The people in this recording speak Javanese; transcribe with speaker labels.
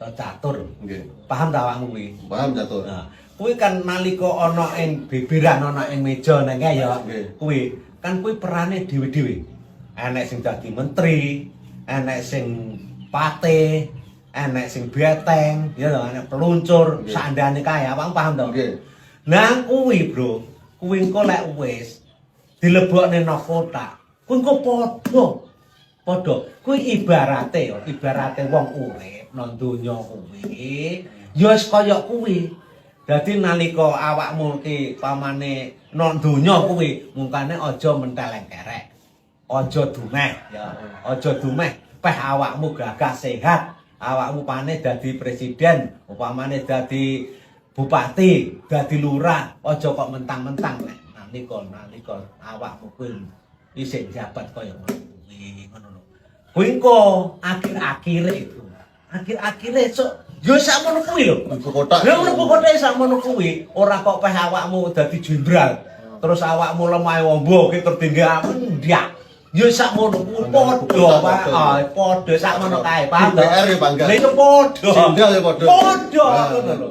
Speaker 1: catur.
Speaker 2: Nggih.
Speaker 1: Paham ta awakmu kuwi?
Speaker 2: Paham catur.
Speaker 1: Nah, kuwi kan nalika ana ing beberan ana ing meja neng ya.
Speaker 2: Nggih.
Speaker 1: Kuwi kan kuwi perane dhewe-dhewe. Enek sing dadi menteri, enek sing patih, enek sing beteng, ya lho, enek peluncur, sandane kae, awakmu paham to?
Speaker 2: Nggih.
Speaker 1: Nah kuwi, Bro, kuwi engko lek wis dilebokne nang kotak, kuwi engko padha. Kuwi ibarate wong urip nang donya kuwi, ya wis kaya kuwi. Dadi nalika awakmu ki pamane nang donya kuwi, mungkane aja menteleng kerek. Aja dumeh ya, aja dumeh peh awakmu gagah sehat, awakmu pane dadi presiden, upamane dadi bupati, dadi lurah, aja kok mentang-mentang nek nalika awakmu kuwi isih jabat kaya ngono lho. Kuwi engko akhir-akhire itu. Akhir-akhire sok yo sakmono kuwi lho.
Speaker 2: Ibu kotak.
Speaker 1: Lha ngono pokoke sakmono kuwi, ora kok peh awakmu dadi jenderal. Terus awakmu lemah wombo ki tertinggal ndak. Yo sakmono kuwi padha Pak. Padha sakmono kae, paham to?
Speaker 2: DPR ya bangga.
Speaker 1: Lha yo padha.
Speaker 2: Jenderal ya padha.
Speaker 1: Padha ngono lho.